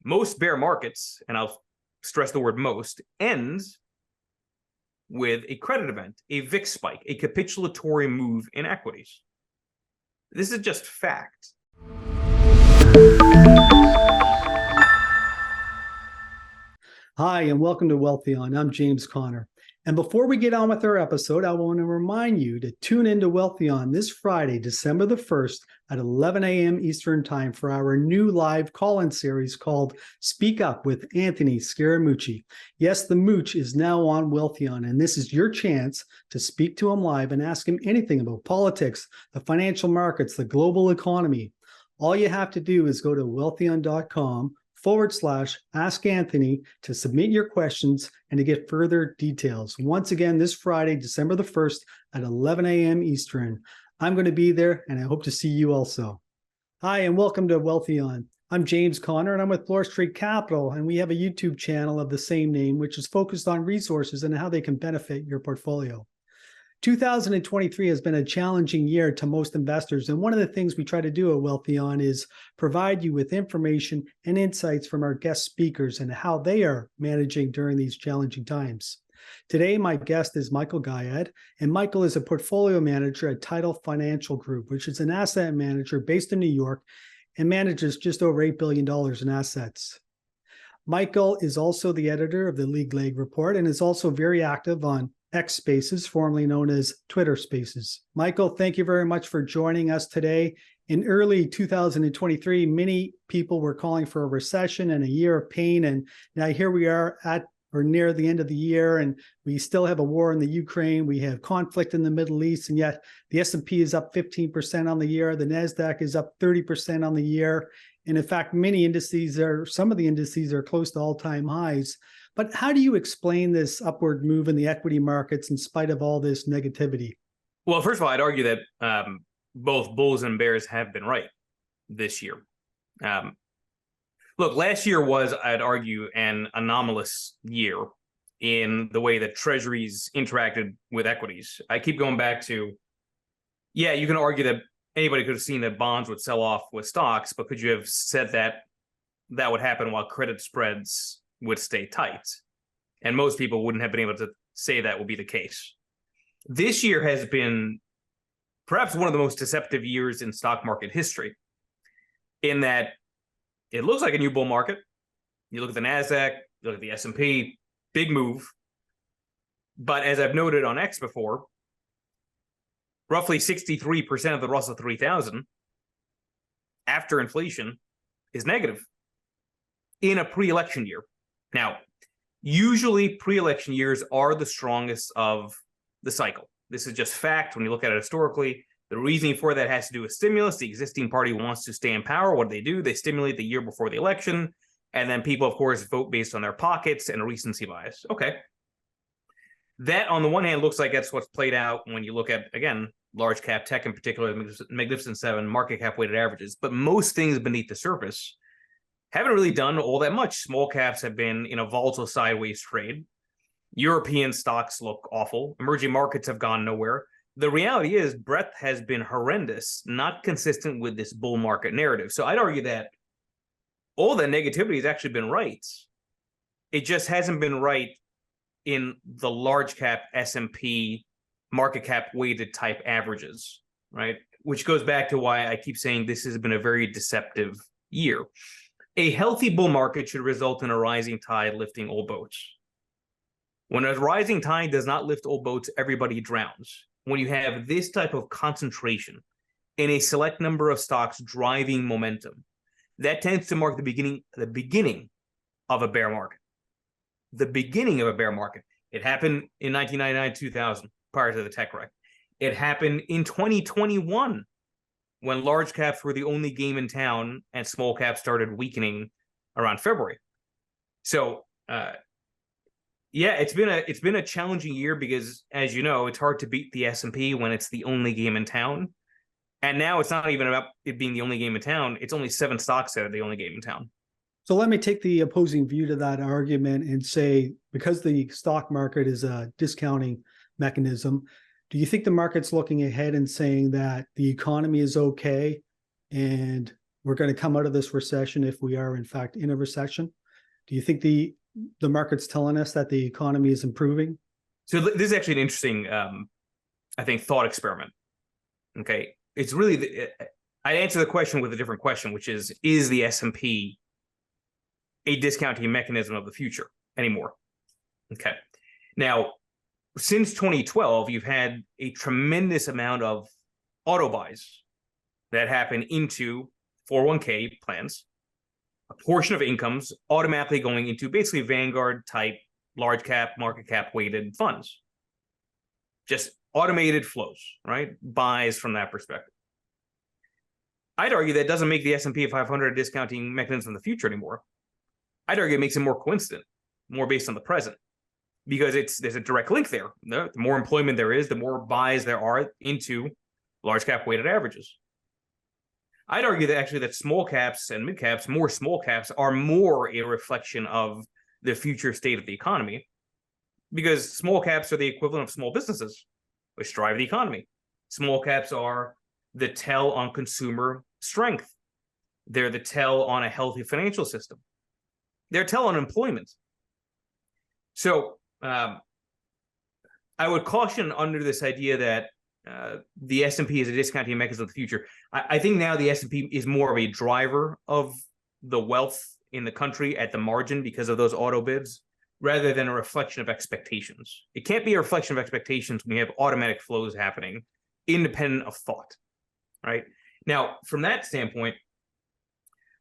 most bear markets, and I'll stress the word most, ends with a credit event, a VIX spike, a capitulatory move in equities. This is just fact. Hi, and welcome to Wealthion. I'm James Conner. And before we get on with our episode, I want to remind you to tune into Wealthion this Friday, December the 1st at 11 a.m. Eastern Time for our new live call-in series called Speak Up with Anthony Scaramucci. Yes, the Mooch is now on Wealthion, and this is your chance to speak to him live and ask him anything about politics, the financial markets, the global economy. All you have to do is go to wealthion.com/Ask Anthony to submit your questions and to get further details. Once again, this Friday, December the 1st at 11 a.m. Eastern. I'm going to be there, and I hope to see you also. Hi, and welcome to Wealthion. I'm James Conner, and I'm with Bloor Street Capital, and we have a YouTube channel of the same name, which is focused on resources and how they can benefit your portfolio. 2023 has been a challenging year to most investors, and one of the things we try to do at Wealthion is provide you with information and insights from our guest speakers and how they are managing during these challenging times. Today, my guest is Michael Gayed, and Michael is a portfolio manager at Tidal Financial Group, which is an asset manager based in New York and manages just over $8 billion in assets. Michael is also the editor of the League Leg Report and is also very active on X Spaces, formerly known as Twitter Spaces. Michael, thank you very much for joining us today. In early 2023, many people were calling for a recession and a year of pain, and now here we are at or near the end of the year, and we still have a war in the Ukraine. We have conflict in the Middle East, and yet the S&P is up 15% on the year. The Nasdaq is up 30% on the year. And in fact, some of the indices are close to all-time highs. But how do you explain this upward move in the equity markets in spite of all this negativity? Well, first of all, I'd argue that both bulls and bears have been right this year. Look, last year was, I'd argue, an anomalous year in the way that treasuries interacted with equities. I keep going back to, yeah, you can argue that anybody could have seen that bonds would sell off with stocks, but could you have said that that would happen while credit spreads would stay tight? And most people wouldn't have been able to say that would be the case. This year has been perhaps one of the most deceptive years in stock market history, in that it looks like a new bull market. You look at the Nasdaq, you look at the S&P, big move. But as I've noted on X before, roughly 63% of the Russell 3000 after inflation is negative in a pre-election year. Now, usually pre-election years are the strongest of the cycle. This is just fact when you look at it historically. The reasoning for that has to do with stimulus. The existing party wants to stay in power. What do? They stimulate the year before the election. And then people, of course, vote based on their pockets and recency bias. Okay. That, on the one hand, looks like that's what's played out when you look at, again, large cap tech in particular, Magnificent Seven, market cap weighted averages. But most things beneath the surface haven't really done all that much. Small caps have been in a volatile sideways trade. European stocks look awful. Emerging markets have gone nowhere. The reality is breadth has been horrendous, not consistent with this bull market narrative. So I'd argue that all the negativity has actually been right. It just hasn't been right in the large cap S&P market cap weighted type averages, right? Which goes back to why I keep saying this has been a very deceptive year. A healthy bull market should result in a rising tide lifting all boats. When a rising tide does not lift all boats, everybody drowns. When you have this type of concentration in a select number of stocks driving momentum, that tends to mark the beginning of a bear market. The beginning of a bear market. It happened in 1999, 2000, prior to the tech wreck. It happened in 2021, when large caps were the only game in town and small caps started weakening around February. So, yeah, it's been a challenging year because, as you know, it's hard to beat the S&P when it's the only game in town. And now it's not even about it being the only game in town. It's only 7 stocks that are the only game in town. So let me take the opposing view to that argument and say, because the stock market is a discounting mechanism, do you think the market's looking ahead and saying that the economy is okay and we're going to come out of this recession if we are in fact in a recession? Do you think the market's telling us that the economy is improving? So this is actually an interesting, I think, thought experiment. Okay, it's really I answer the question with a different question, which is the S&P a discounting mechanism of the future anymore? Okay, now since 2012, you've had a tremendous amount of auto buys that happen into 401k plans, a portion of incomes automatically going into basically Vanguard type large cap, market cap weighted funds. Just automated flows, right? Buys from that perspective. I'd argue that doesn't make the S&P 500 a discounting mechanism in the future anymore. I'd argue it makes it more coincident, more based on the present, because there's a direct link there. The more employment there is, the more buys there are into large cap weighted averages. I'd argue that actually that small caps and mid caps, more small caps, are more a reflection of the future state of the economy, because small caps are the equivalent of small businesses, which drive the economy. Small caps are the tell on consumer strength. They're the tell on a healthy financial system. They're tell on employment. So I would caution under this idea that the S&P is a discounting mechanism of the future. I think now the S&P is more of a driver of the wealth in the country at the margin because of those auto bids, rather than a reflection of expectations. It can't be a reflection of expectations when you have automatic flows happening, independent of thought, right? Now, from that standpoint,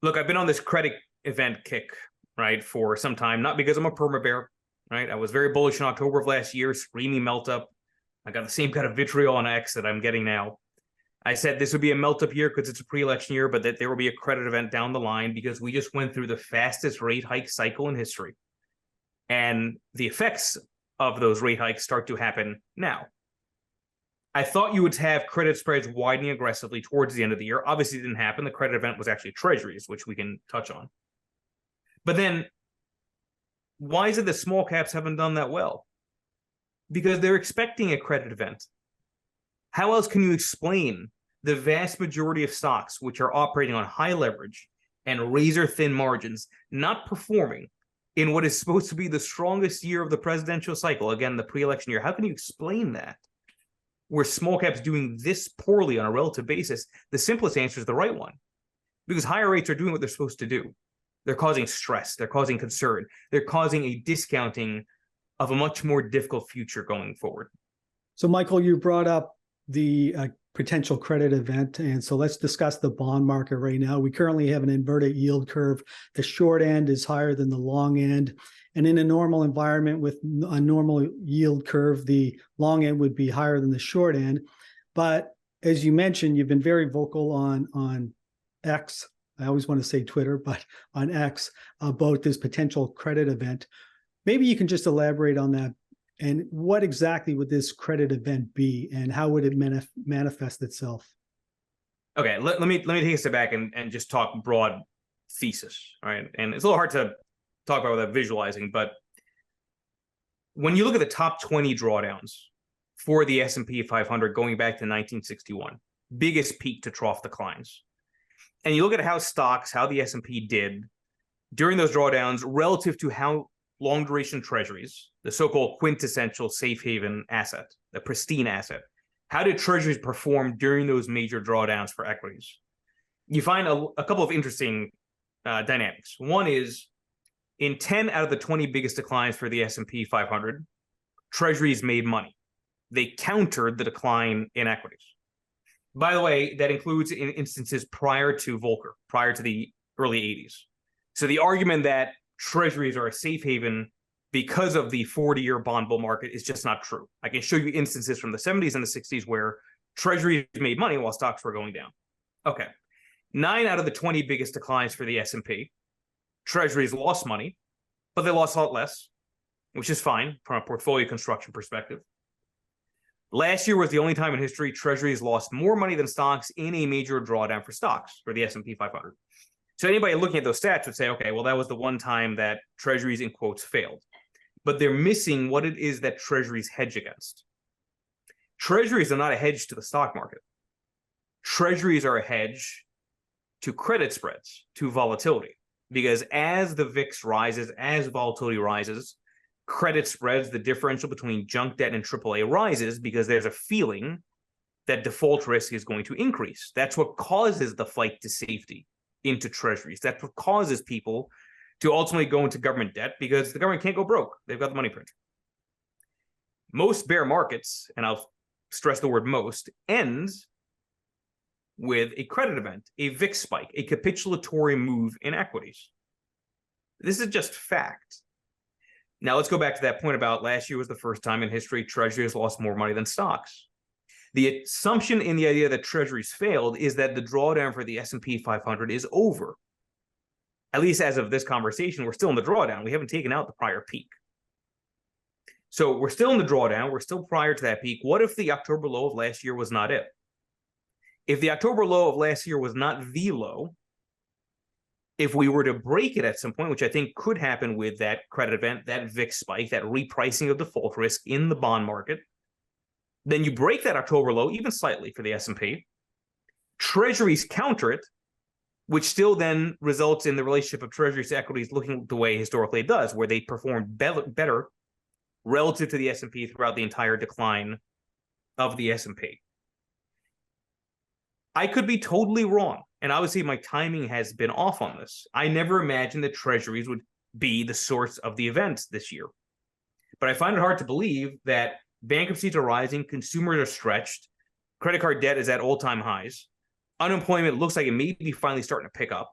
look, I've been on this credit event kick, right, for some time, not because I'm a perma bear, right? I was very bullish in October of last year, screaming melt up. I got the same kind of vitriol on X that I'm getting now. I said this would be a melt-up year because it's a pre-election year, but that there will be a credit event down the line because we just went through the fastest rate hike cycle in history. And the effects of those rate hikes start to happen now. I thought you would have credit spreads widening aggressively towards the end of the year. Obviously, it didn't happen. The credit event was actually treasuries, which we can touch on. But then, why is it that small caps haven't done that well? Because they're expecting a credit event. How else can you explain the vast majority of stocks which are operating on high leverage and razor thin margins not performing in what is supposed to be the strongest year of the presidential cycle, again, the pre-election year? How can you explain that? Where small caps doing this poorly on a relative basis? The simplest answer is the right one. Because higher rates are doing what they're supposed to do. They're causing stress. They're causing concern. They're causing a discounting of a much more difficult future going forward. So, Michael, you brought up the potential credit event. And so let's discuss the bond market right now. We currently have an inverted yield curve. The short end is higher than the long end. And in a normal environment with a normal yield curve, the long end would be higher than the short end. But as you mentioned, you've been very vocal on X. I always want to say Twitter, but on X, about this potential credit event. Maybe you can just elaborate on that. And what exactly would this credit event be, and how would it manifest itself? Okay, let me take a step back and just talk broad thesis, right? And it's a little hard to talk about without visualizing, but when you look at the top 20 drawdowns for the S&P 500 going back to 1961, biggest peak to trough declines, and you look at how the S&P did during those drawdowns relative to how long duration treasuries, the so-called quintessential safe haven asset, the pristine asset, how did treasuries perform during those major drawdowns for equities? You find a couple of interesting dynamics. One is, in 10 out of the 20 biggest declines for the S&P 500, treasuries made money. They countered the decline in equities. By the way, that includes in instances prior to Volcker, prior to the early 80s. So the argument that treasuries are a safe haven because of the 40-year bond bull market is just not true. I can show you instances from the 70s and the 60s where treasuries made money while stocks were going down. Okay. 9 out of the 20 biggest declines for the S&P, treasuries lost money, but they lost a lot less, which is fine from a portfolio construction perspective. Last year was the only time in history treasuries lost more money than stocks in a major drawdown for stocks for the S&P 500. So anybody looking at those stats would say, okay, well, that was the one time that treasuries, in quotes, failed. But they're missing what it is that treasuries hedge against. Treasuries are not a hedge to the stock market. Treasuries are a hedge to credit spreads, to volatility. Because as the VIX rises, as volatility rises, credit spreads, the differential between junk debt and AAA rises because there's a feeling that default risk is going to increase. That's what causes the flight to safety into treasuries. That's what causes people to ultimately go into government debt because the government can't go broke. They've got the money printer. Most bear markets, and I'll stress the word most, ends with a credit event, a VIX spike, a capitulatory move in equities. This is just fact. Now let's go back to that point about last year was the first time in history treasuries lost more money than stocks. The assumption in the idea that treasuries failed is that the drawdown for the S&P 500 is over. At least as of this conversation, we're still in the drawdown. We haven't taken out the prior peak. So we're still in the drawdown. We're still prior to that peak. What if the October low of last year was not it? If the October low of last year was not the low, if we were to break it at some point, which I think could happen with that credit event, that VIX spike, that repricing of default risk in the bond market, then you break that October low even slightly for the S&P. Treasuries counter it, which still then results in the relationship of treasuries to equities looking the way historically it does, where they perform better relative to the S&P throughout the entire decline of the S&P. I could be totally wrong, and obviously my timing has been off on this. I never imagined that treasuries would be the source of the event this year. But I find it hard to believe that bankruptcies are rising, consumers are stretched, credit card debt is at all-time highs, unemployment looks like it may be finally starting to pick up,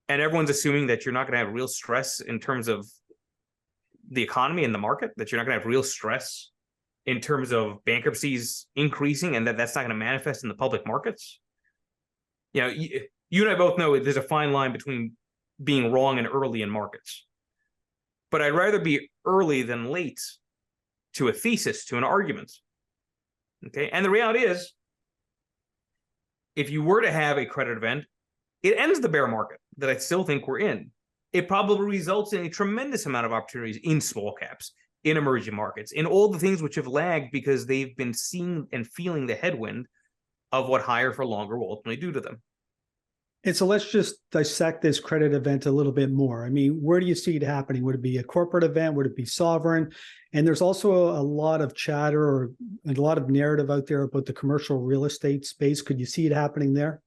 and everyone's assuming that you're not going to have real stress in terms of the economy and the market, that you're not going to have real stress in terms of bankruptcies increasing, and that's not going to manifest in the public markets. You know, you and I both know there's a fine line between being wrong and early in markets. But I'd rather be early than late to a thesis, to an argument. Okay, and the reality is, if you were to have a credit event, it ends the bear market that I still think we're in. It probably results in a tremendous amount of opportunities in small caps, in emerging markets, in all the things which have lagged because they've been seeing and feeling the headwind of what higher for longer will ultimately do to them. And so let's just dissect this credit event a little bit more. I mean, where do you see it happening? Would it be a corporate event? Would it be sovereign? And there's also a lot of chatter or a lot of narrative out there about the commercial real estate space. Could you see it happening there?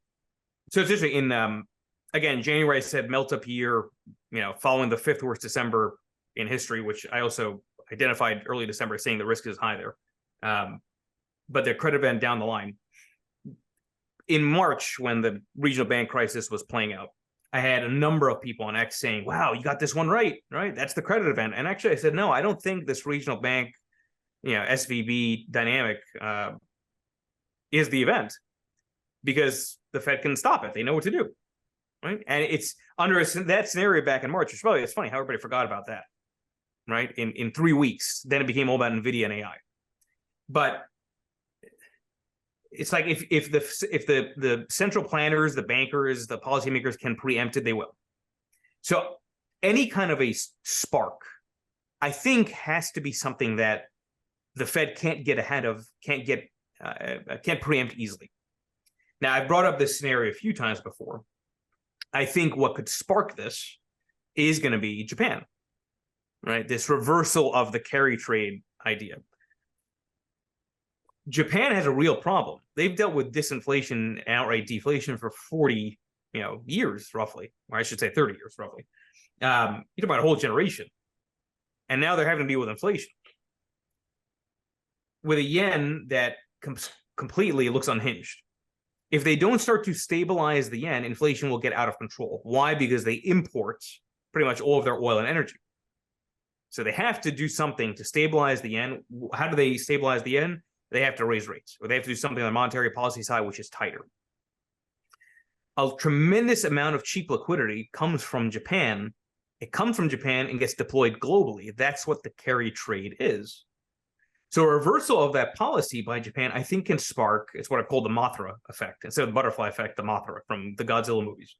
So it's interesting. Again, January I said melt up year, following the fifth worst December in history, which I also identified early December saying the risk is high there. But the credit event down the line. In March, when the regional bank crisis was playing out, I had a number of people on X saying, wow, you got this one right? That's the credit event. And actually I said, no, I don't think this regional bank, SVB dynamic is the event, because the Fed can stop it. They know what to do, right? And it's under that scenario back in March, which probably it's funny how everybody forgot about that, right? In 3 weeks, then it became all about NVIDIA and AI. But it's like if the central planners, the bankers, the policymakers can preempt it, they will. So any kind of a spark, I think, has to be something that the Fed can't get ahead of, can't preempt easily. Now, I've brought up this scenario a few times before. I think what could spark this is going to be Japan, right? This reversal of the carry trade idea. Japan has a real problem. They've dealt with disinflation and outright deflation for 40, years roughly, or I should say 30 years roughly. You talk about a whole generation, and now they're having to deal with inflation with a yen that completely looks unhinged. If they don't start to stabilize the yen, inflation will get out of control. Why? Because they import pretty much all of their oil and energy. So they have to do something to stabilize the yen. How do they stabilize the yen? They have to raise rates, or they have to do something on the monetary policy side, which is tighter. A tremendous amount of cheap liquidity comes from Japan. It comes from Japan and gets deployed globally. That's what the carry trade is. So a reversal of that policy by Japan, I think, can spark, it's what I call the Mothra effect. Instead of the butterfly effect, the Mothra from the Godzilla movies.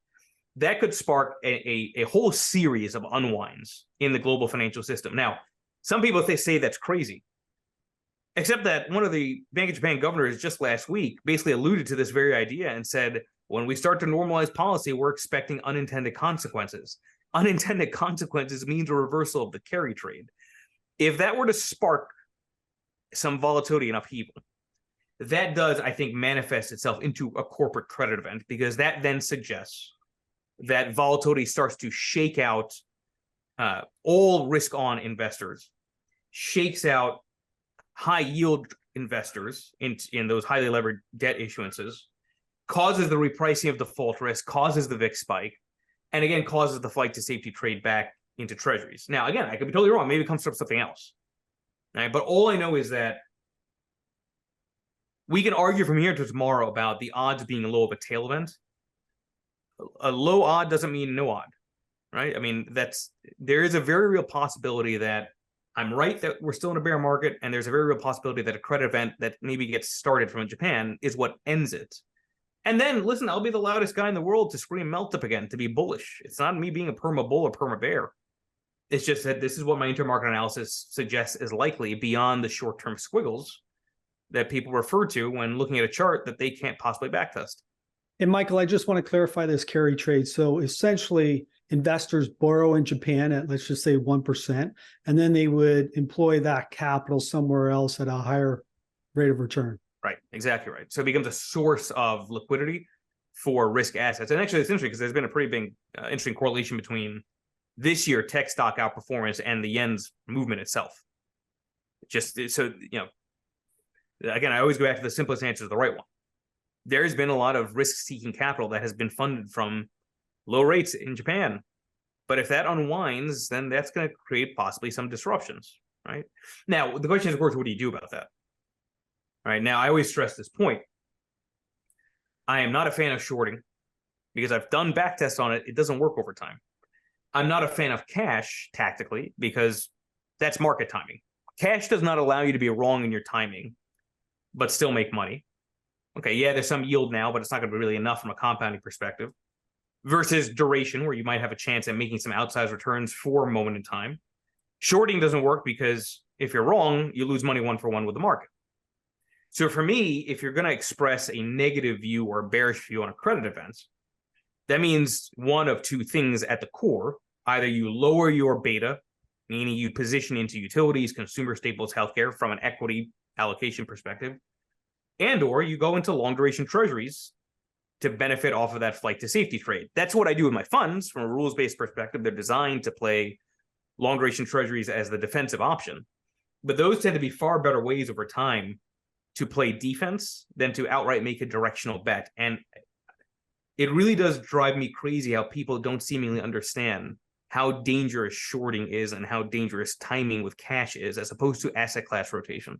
That could spark a whole series of unwinds in the global financial system. Now, some people say that's crazy. Except that one of the Bank of Japan governors just last week basically alluded to this very idea and said, When we start to normalize policy, we're expecting unintended consequences. Unintended consequences means a reversal of the carry trade. If that were to spark some volatility and upheaval, that does, I think, manifest itself into a corporate credit event, because that then suggests that volatility starts to shake out all risk-on investors, shakes out high-yield investors in those highly levered debt issuances, causes the repricing of default risk, causes the VIX spike, and again, causes the flight to safety trade back into treasuries. Now, again, I could be totally wrong. Maybe it comes from something else. Right? But all I know is that we can argue from here to tomorrow about the odds being low of a tail event. A low odd doesn't mean no odd, right? I mean, there is a very real possibility that I'm right that we're still in a bear market, and there's a very real possibility that a credit event that maybe gets started from Japan is what ends it. And then, listen, I'll be the loudest guy in the world to scream melt up again, to be bullish. It's not me being a perma bull or perma bear. It's just that this is what my intermarket analysis suggests is likely beyond the short-term squiggles that people refer to when looking at a chart that they can't possibly backtest. And Michael, I just want to clarify this carry trade. So essentially, investors borrow in Japan at, let's just say, 1%, and then they would employ that capital somewhere else at a higher rate of return. Right, exactly right. So it becomes a source of liquidity for risk assets. And actually, it's interesting because there's been a pretty big, interesting correlation between this year tech stock outperformance and the yen's movement itself. Just so, again, I always go back to the simplest answer is the right one. There's been a lot of risk-seeking capital that has been funded from low rates in Japan. But if that unwinds, then that's going to create possibly some disruptions, right? Now, the question is, of course, what do you do about that? All right, now, I always stress this point. I am not a fan of shorting because I've done backtests on it. It doesn't work over time. I'm not a fan of cash tactically because that's market timing. Cash does not allow you to be wrong in your timing, but still make money. Okay, yeah, there's some yield now, but it's not going to be really enough from a compounding perspective. Versus duration, where you might have a chance at making some outsized returns for a moment in time. Shorting doesn't work because if you're wrong, you lose money one for one with the market. So for me, if you're going to express a negative view or a bearish view on a credit event, that means one of two things at the core. Either you lower your beta, meaning you position into utilities, consumer staples, healthcare from an equity allocation perspective, and or you go into long duration treasuries to benefit off of that flight to safety trade. That's what I do with my funds from a rules-based perspective. They're designed to play long duration treasuries as the defensive option. But those tend to be far better ways over time to play defense than to outright make a directional bet. And it really does drive me crazy how people don't seemingly understand how dangerous shorting is and how dangerous timing with cash is as opposed to asset class rotation.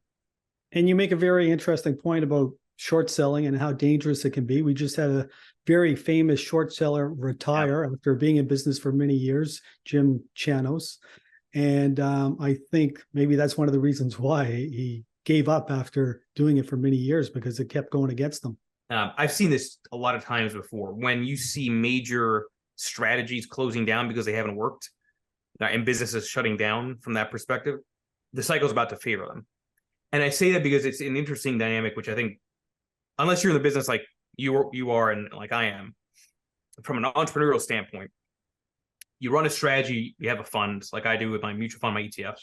And you make a very interesting point about short selling and how dangerous it can be. We just had a very famous short seller retire after being in business for many years, Jim Chanos. And I think maybe that's one of the reasons why he gave up after doing it for many years, because it kept going against him. I've seen this a lot of times before. When you see major strategies closing down because they haven't worked and businesses shutting down from that perspective, the cycle's about to favor them. And I say that because it's an interesting dynamic, which I think, unless you're in the business like you are and like I am, from an entrepreneurial standpoint, you run a strategy, you have a fund, like I do with my mutual fund, my ETFs.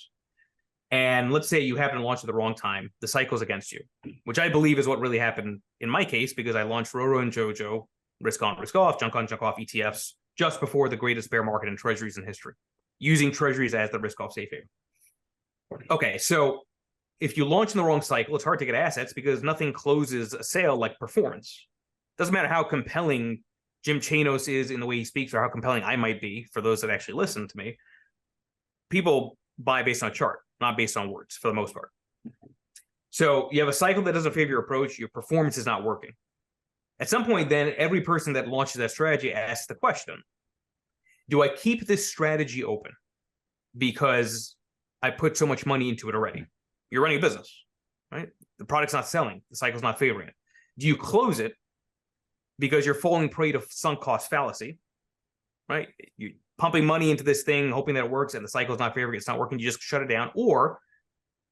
And let's say you happen to launch at the wrong time, the cycle's against you, which I believe is what really happened in my case, because I launched Roro and Jojo, risk on, risk off, junk on, junk off ETFs, just before the greatest bear market in treasuries in history, using treasuries as the risk off safe haven. Okay, so if you launch in the wrong cycle, it's hard to get assets because nothing closes a sale like performance. Doesn't matter how compelling Jim Chanos is in the way he speaks or how compelling I might be for those that actually listen to me. People buy based on a chart, not based on words for the most part. So you have a cycle that doesn't favor your approach, your performance is not working. At some point then, every person that launches that strategy asks the question, do I keep this strategy open because I put so much money into it already? You're running a business, right? The product's not selling. The cycle's not favoring it. Do you close it because you're falling prey to sunk cost fallacy, right? You're pumping money into this thing, hoping that it works, and the cycle's not favoring it, it's not working, you just shut it down. Or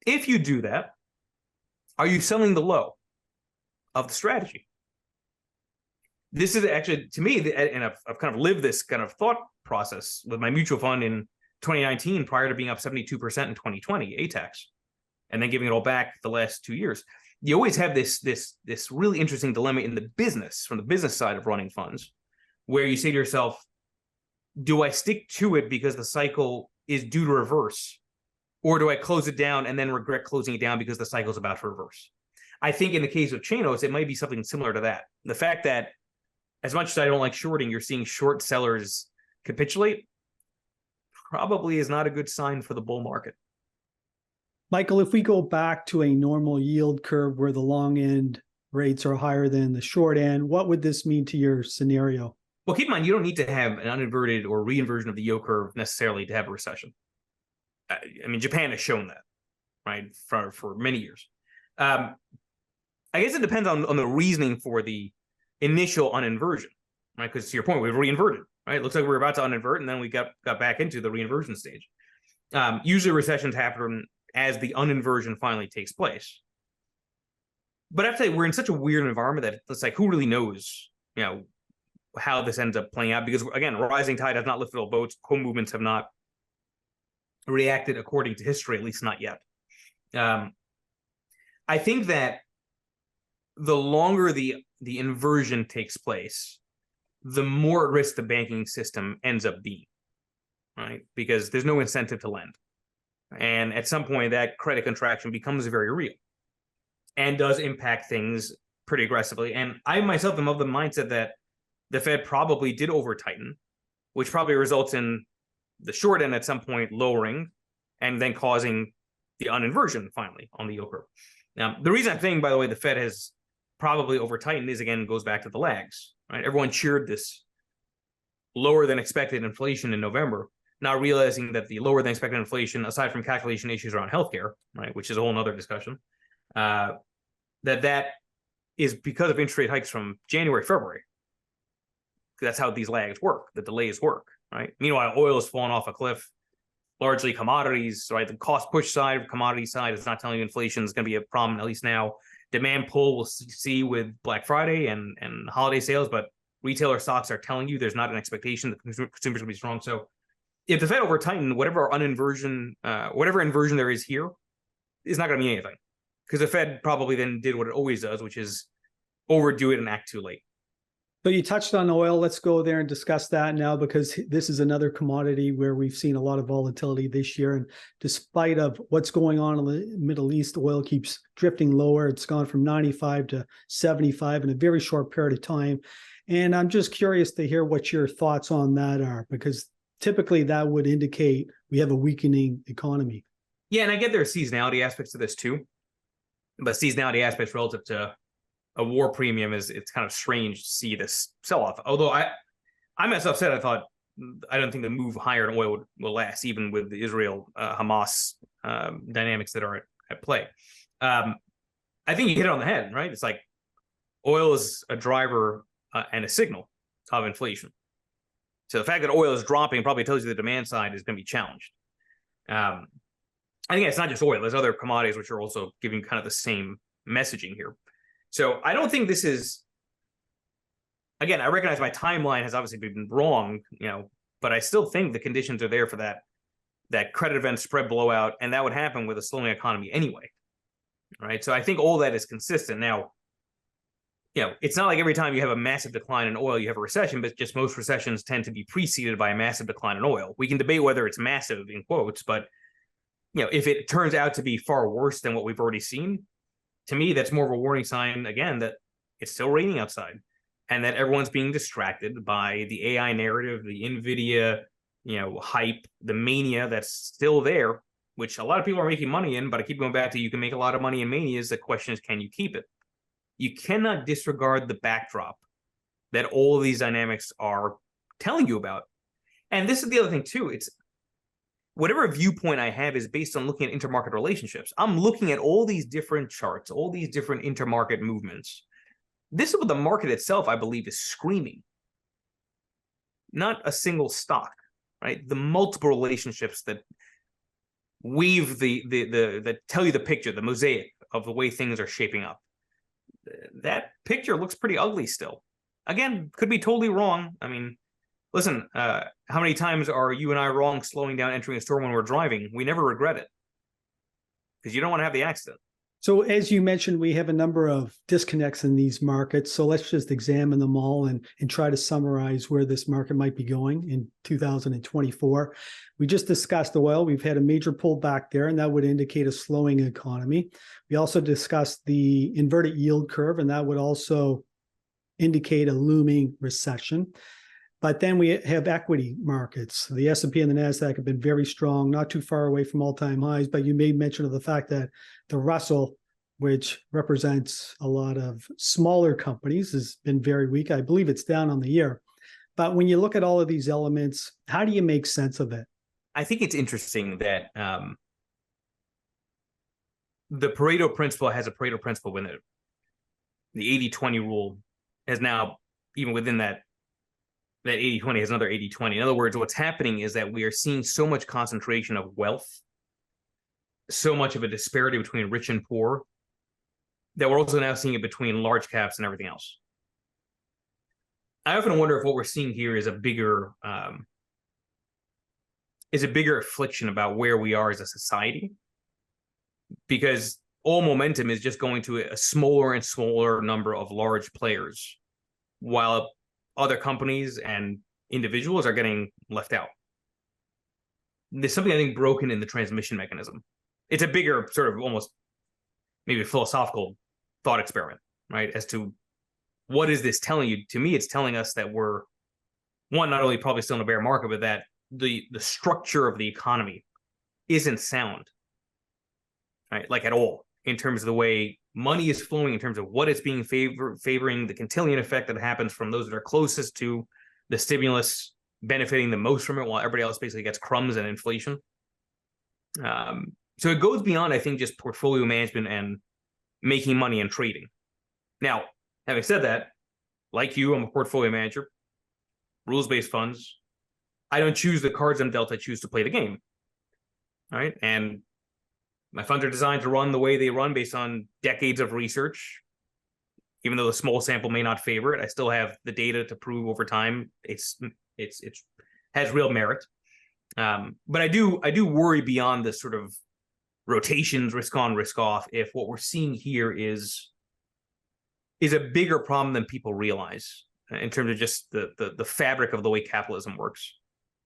if you do that, are you selling the low of the strategy? this is actually, to me, and I've kind of lived this kind of thought process with my mutual fund in 2019 prior to being up 72% in 2020, ATAX, and then giving it all back the last 2 years. You always have this really interesting dilemma in the business, from the business side of running funds, where you say to yourself, do I stick to it because the cycle is due to reverse, or do I close it down and then regret closing it down because the cycle is about to reverse? I think in the case of Chanos, it might be something similar to that. The fact that, as much as I don't like shorting, you're seeing short sellers capitulate probably is not a good sign for the bull market. Michael, if we go back to a normal yield curve where the long end rates are higher than the short end, what would this mean to your scenario? Well, keep in mind, you don't need to have an uninverted or reinversion of the yield curve necessarily to have a recession. I mean, Japan has shown that, right, for many years. I guess it depends on the reasoning for the initial uninversion, right? Because to your point, we've reinverted, right? It looks like we're about to uninvert, and then we got back into the reinversion stage. Usually recessions happen as the uninversion finally takes place. But I have to say, we're in such a weird environment that it's like, who really knows, how this ends up playing out? Because, again, rising tide has not lifted all boats. Co-movements have not reacted according to history, at least not yet. I think that the longer the inversion takes place, the more at risk the banking system ends up being, right? Because there's no incentive to lend. And at some point, that credit contraction becomes very real and does impact things pretty aggressively. And I myself am of the mindset that the Fed probably did over-tighten, which probably results in the short end at some point lowering and then causing the uninversion finally on the yield curve. Now, the reason I'm saying, by the way, the Fed has probably over-tightened is, again, goes back to the lags, right? Everyone cheered this lower than expected inflation in November, not realizing that the lower than expected inflation, aside from calculation issues around healthcare, right, which is a whole nother discussion, that is because of interest rate hikes from January, February. That's how these lags work, the delays work, right? Meanwhile, oil has fallen off a cliff, largely commodities, right? The cost push side of commodity side is not telling you inflation is going to be a problem, at least now. Demand pull we'll see with Black Friday and holiday sales, but retailer stocks are telling you there's not an expectation that consumers will be strong. So if the Fed over tighten, whatever inversion there is here is not going to mean anything, because the Fed probably then did what it always does, which is overdo it and act too late. So you touched on oil. Let's go there and discuss that now, because this is another commodity where we've seen a lot of volatility this year. And despite of what's going on in the Middle East, oil keeps drifting lower. It's gone from 95 to 75 in a very short period of time. And I'm just curious to hear what your thoughts on that are, because typically that would indicate we have a weakening economy. Yeah, and I get there are seasonality aspects to this too. But seasonality aspects relative to a war premium it's kind of strange to see this sell-off. Although I myself said I don't think the move higher in oil will last, even with the Israel Hamas dynamics that are at play. I think you hit it on the head, right? It's like oil is a driver and a signal of inflation. So the fact that oil is dropping probably tells you the demand side is going to be challenged. I think it's not just oil. There's other commodities which are also giving kind of the same messaging here. So I don't think this is, again, I recognize my timeline has obviously been wrong, but I still think the conditions are there for that credit event spread blowout, and that would happen with a slowing economy anyway, right? So I think all that is consistent. Now, it's not like every time you have a massive decline in oil, you have a recession, but just most recessions tend to be preceded by a massive decline in oil. We can debate whether it's massive in quotes, but if it turns out to be far worse than what we've already seen, to me, that's more of a warning sign, again, that it's still raining outside and that everyone's being distracted by the AI narrative, the NVIDIA, hype, the mania that's still there, which a lot of people are making money in, but I keep going back to you can make a lot of money in manias. The question is, can you keep it? You cannot disregard the backdrop that all of these dynamics are telling you about. And this is the other thing, too. It's whatever viewpoint I have is based on looking at intermarket relationships. I'm looking at all these different charts, all these different intermarket movements. This is what the market itself, I believe, is screaming. Not a single stock, right? The multiple relationships that weave that tell you the picture, the mosaic of the way things are shaping up. That picture looks pretty ugly still. Again, could be totally wrong. I mean, listen, how many times are you and I wrong slowing down entering a store when we're driving? We never regret it because you don't want to have the accident. So as you mentioned, we have a number of disconnects in these markets. So let's just examine them all and try to summarize where this market might be going in 2024. We just discussed oil. We've had a major pullback there, and that would indicate a slowing economy. We also discussed the inverted yield curve, and that would also indicate a looming recession. But then we have equity markets. The S&P and the Nasdaq have been very strong, not too far away from all-time highs, but you made mention of the fact that the Russell, which represents a lot of smaller companies, has been very weak. I believe it's down on the year. But when you look at all of these elements, how do you make sense of it? I think it's interesting that the Pareto principle has a Pareto principle within it. The 80-20 rule has now, even within that 80-20 has another 80-20. In other words, what's happening is that we are seeing so much concentration of wealth, so much of a disparity between rich and poor, that we're also now seeing it between large caps and everything else. I often wonder if what we're seeing here is a bigger affliction about where we are as a society, because all momentum is just going to a smaller and smaller number of large players, while other companies and individuals are getting left out. There's something I think broken in the transmission mechanism. It's a bigger sort of almost maybe philosophical thought experiment, right? As to what is this telling you? To me, it's telling us that we're, one, not only probably still in a bear market, but that the structure of the economy isn't sound, right? Like at all, in terms of the way money is flowing, in terms of what it's being favoring, the Cantillon effect that happens from those that are closest to the stimulus benefiting the most from it, while everybody else basically gets crumbs and inflation. So it goes beyond, I think, just portfolio management and making money and trading. Now, having said that, like you, I'm a portfolio manager, rules-based funds. I don't choose the cards I'm dealt, I choose to play the game. All right. And my funds are designed to run the way they run based on decades of research. Even though the small sample may not favor it, I still have the data to prove over time it has real merit. But I do worry beyond this sort of rotations, risk on, risk off, if what we're seeing here is a bigger problem than people realize in terms of just the fabric of the way capitalism works.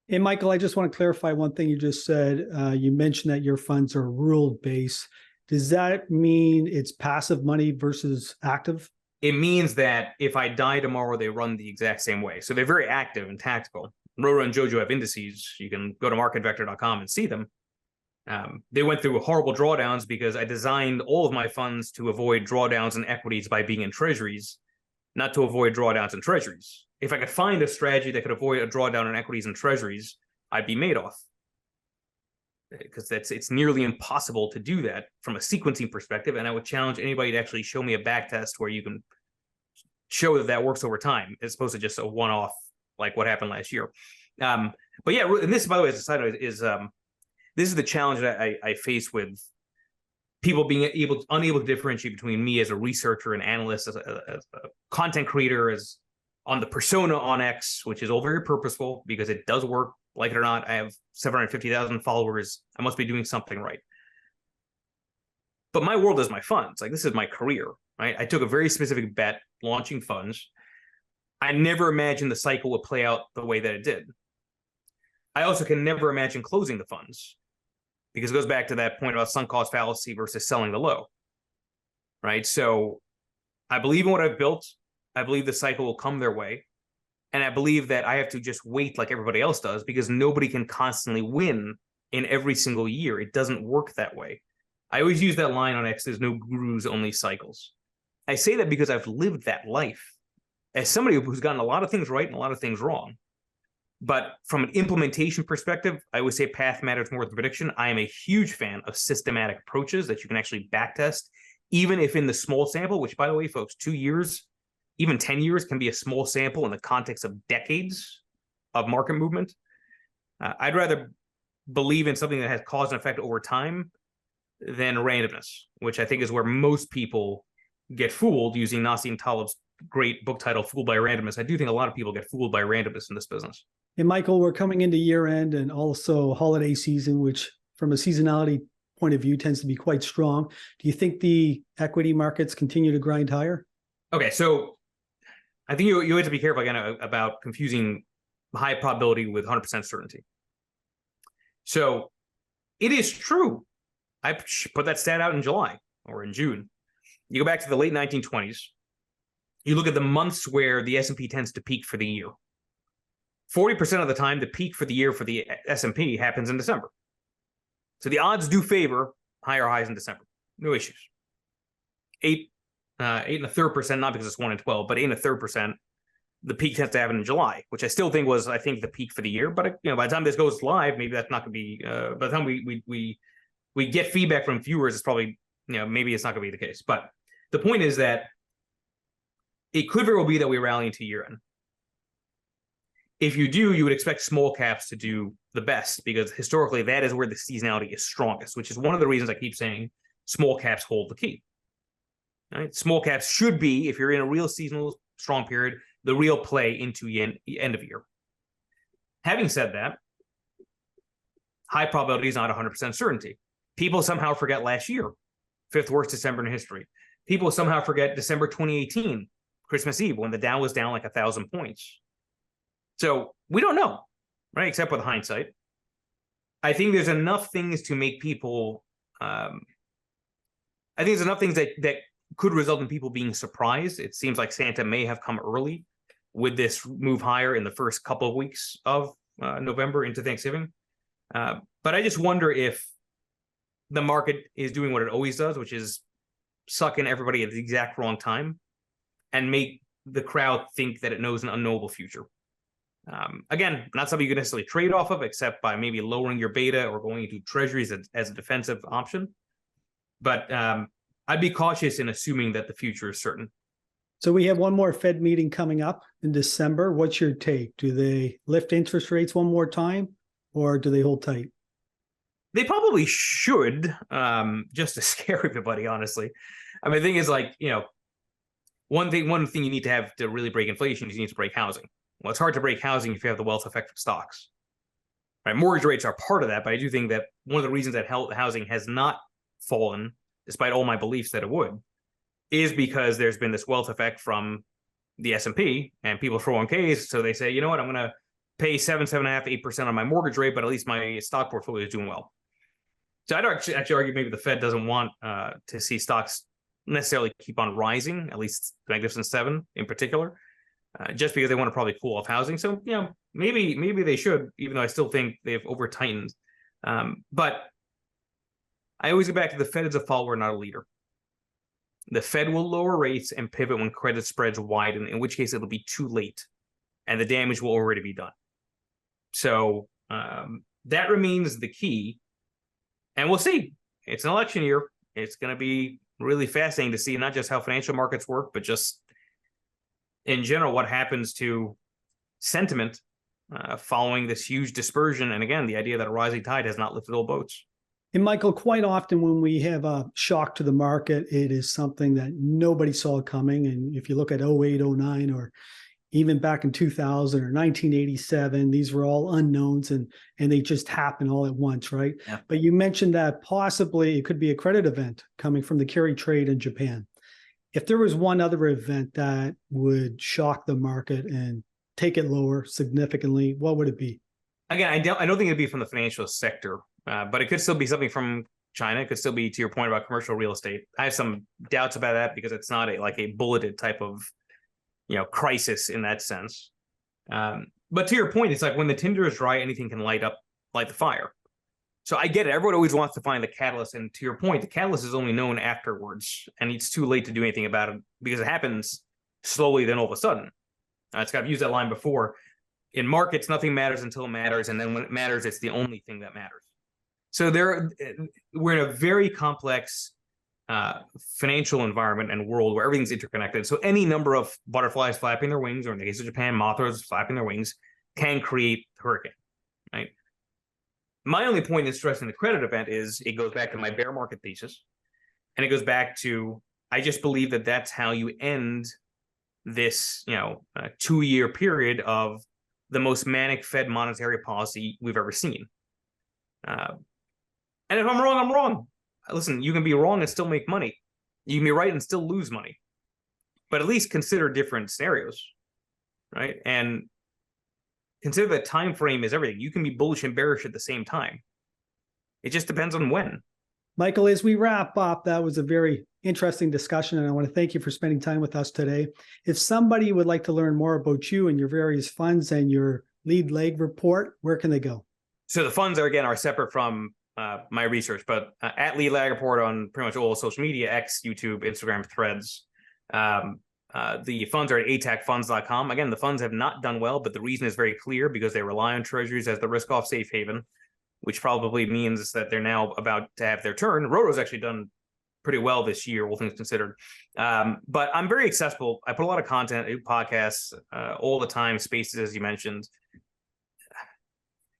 And Michael, I just want to clarify one thing you just said. You mentioned that your funds are rule-based. Does that mean it's passive money versus active? It means that if I die tomorrow, they run the exact same way. So they're very active and tactical. Roro and Jojo have indices. You can go to marketvector.com and see them. They went through horrible drawdowns because I designed all of my funds to avoid drawdowns in equities by being in treasuries, not to avoid drawdowns in treasuries. If I could find a strategy that could avoid a drawdown in equities and treasuries, I'd be Madoff. Because it's nearly impossible to do that from a sequencing perspective, and I would challenge anybody to actually show me a back test where you can show that works over time, as opposed to just a one-off like what happened last year. But yeah, and this, by the way, as a side note, is this is the challenge that I face with people being unable to differentiate between me as a researcher and analyst, as a content creator, as on the persona on X, which is all very purposeful because it does work. Like it or not, I have 750,000 followers. I must be doing something right. But my world is my funds. Like, this is my career, right? I took a very specific bet launching funds. I never imagined the cycle would play out the way that it did. I also can never imagine closing the funds, because it goes back to that point about sunk cost fallacy versus selling the low, right? So I believe in what I've built. I believe the cycle will come their way. And I believe that I have to just wait like everybody else does, because nobody can constantly win in every single year. It doesn't work that way. I always use that line on X, there's no gurus, only cycles. I say that because I've lived that life as somebody who's gotten a lot of things right and a lot of things wrong. But from an implementation perspective, I always say path matters more than prediction. I am a huge fan of systematic approaches that you can actually backtest, even if in the small sample, which, by the way, folks, 2 years, even 10 years can be a small sample in the context of decades of market movement. I'd rather believe in something that has cause and effect over time than randomness, which I think is where most people get fooled using Nassim Taleb's great book title, Fooled by Randomness. I do think a lot of people get fooled by randomness in this business. And Michael, we're coming into year end and also holiday season, which from a seasonality point of view tends to be quite strong. Do you think the equity markets continue to grind higher? Okay, so I think you have to be careful again about confusing high probability with 100% certainty. So it is true. I put that stat out in July or in June. You go back to the late 1920s. You look at the months where the S&P tends to peak for the year. 40% of the time, the peak for the year for the S&P happens in December. So the odds do favor higher highs in December. No issues. 8.33%, not because it's 1 in 12, but 8.33%. The peak tends to happen in July, which I still think was, the peak for the year. But by the time this goes live, maybe that's not going to be. By the time we get feedback from viewers, it's probably maybe it's not going to be the case. But the point is that it could very well be that we rally into year end. If you do, you would expect small caps to do the best because historically that is where the seasonality is strongest, which is one of the reasons I keep saying small caps hold the key. Right? Small caps should be, if you're in a real seasonal strong period, the real play into the end of year. Having said that, high probability is not 100% certainty. People somehow forget last year, 5th worst December in history. People somehow forget December 2018, Christmas Eve, when the Dow was down like 1,000 points. So we don't know, right? Except with hindsight. I think there's enough things to make people, I think there's enough things that could result in people being surprised. It seems like Santa may have come early with this move higher in the first couple of weeks of November into Thanksgiving. But I just wonder if the market is doing what it always does, which is suck in everybody at the exact wrong time and make the crowd think that it knows an unknowable future. Again, not something you can necessarily trade off of, except by maybe lowering your beta or going into treasuries as a defensive option. But I'd be cautious in assuming that the future is certain. So we have one more Fed meeting coming up in December. What's your take? Do they lift interest rates one more time or do they hold tight? They probably should, just to scare everybody, honestly. I mean, the thing is, one thing you need to have to really break inflation is you need to break housing. Well, it's hard to break housing if you have the wealth effect of stocks. Right? Mortgage rates are part of that, but I do think that one of the reasons that housing has not fallen, despite all my beliefs that it would, is because there's been this wealth effect from the S&P and people 401ks. So they say, you know what, I'm going to pay 7.5%, 8% on my mortgage rate, but at least my stock portfolio is doing well. So I'd actually argue maybe the Fed doesn't want to see stocks necessarily keep on rising, at least Magnificent Seven in particular, just because they want to probably cool off housing. So, maybe they should, even though I still think they've over tightened. But I always go back to the Fed as a follower, not a leader. The Fed will lower rates and pivot when credit spreads widen, in which case it'll be too late and the damage will already be done. So that remains the key. And we'll see. It's an election year. It's going to be really fascinating to see not just how financial markets work, but just in general what happens to sentiment following this huge dispersion. And again, the idea that a rising tide has not lifted all boats. And Michael, quite often when we have a shock to the market, it is something that nobody saw coming. And if you look at 08, 09, or even back in 2000 or 1987, these were all unknowns and they just happen all at once, right? Yeah. But you mentioned that possibly it could be a credit event coming from the carry trade in Japan. If there was one other event that would shock the market and take it lower significantly, what would it be? Again, I don't think it'd be from the financial sector, but it could still be something from China. It could still be, to your point about commercial real estate. I have some doubts about that because it's not a bulleted type of crisis in that sense. But to your point, it's like when the tinder is dry, anything can light the fire. So I get it. Everyone always wants to find the catalyst. And to your point, the catalyst is only known afterwards. And it's too late to do anything about it because it happens slowly, then all of a sudden. I've used that line before. In markets, nothing matters until it matters. And then when it matters, it's the only thing that matters. So we're in a very complex financial environment and world where everything's interconnected. So any number of butterflies flapping their wings, or in the case of Japan, moths flapping their wings, can create hurricane, right? My only point in stressing the credit event is it goes back to my bear market thesis. And it goes back to, I just believe that that's how you end this 2-year period of the most manic Fed monetary policy we've ever seen. And if I'm wrong, I'm wrong. Listen, you can be wrong and still make money. You can be right and still lose money. But at least consider different scenarios, right? And consider that time frame is everything. You can be bullish and bearish at the same time. It just depends on when. Michael, as we wrap up, that was a very interesting discussion, and I want to thank you for spending time with us today. If somebody would like to learn more about you and your various funds and your lead leg report, where can they go? So the funds are separate from my research, but at lead leg report on pretty much all social media, X, YouTube, Instagram, Threads. The funds are at atacfunds.com. Again, the funds have not done well, but the reason is very clear, because they rely on treasuries as the risk-off safe haven, which probably means that they're now about to have their turn. Roto's actually done pretty well this year, all things considered. But I'm very accessible. I put a lot of content, I do podcasts all the time, spaces, as you mentioned.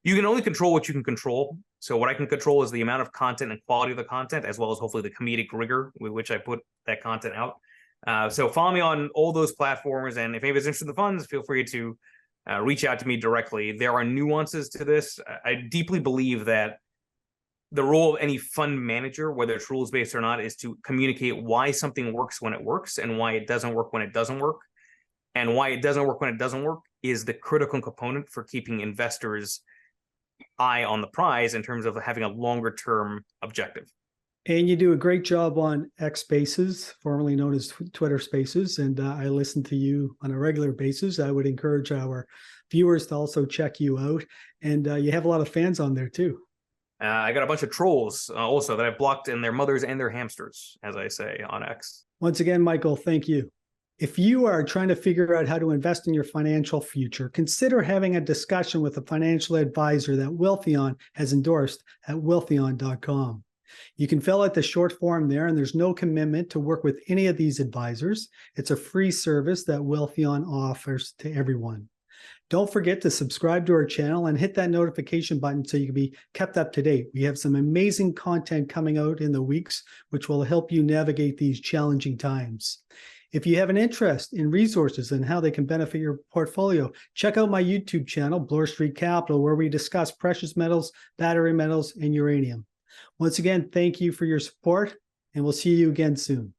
You can only control what you can control. So what I can control is the amount of content and quality of the content, as well as hopefully the comedic rigor with which I put that content out. So follow me on all those platforms. And if anybody's interested in the funds, feel free to reach out to me directly. There are nuances to this. I deeply believe that the role of any fund manager, whether it's rules-based or not, is to communicate why something works when it works and why it doesn't work when it doesn't work. And why it doesn't work when it doesn't work is the critical component for keeping investors' eye on the prize in terms of having a longer-term objective. And you do a great job on X Spaces, formerly known as Twitter Spaces, and I listen to you on a regular basis. I would encourage our viewers to also check you out, and you have a lot of fans on there too. I got a bunch of trolls also that I've blocked, and their mothers and their hamsters, as I say, on X. Once again, Michael, thank you. If you are trying to figure out how to invest in your financial future, consider having a discussion with a financial advisor that Wealthion has endorsed at wealthion.com. You can fill out the short form there, and there's no commitment to work with any of these advisors. It's a free service that Wealthion offers to everyone. Don't forget to subscribe to our channel and hit that notification button so you can be kept up to date. We have some amazing content coming out in the weeks, which will help you navigate these challenging times. If you have an interest in resources and how they can benefit your portfolio, check out my YouTube channel, Bloor Street Capital, where we discuss precious metals, battery metals, and uranium. Once again, thank you for your support, and we'll see you again soon.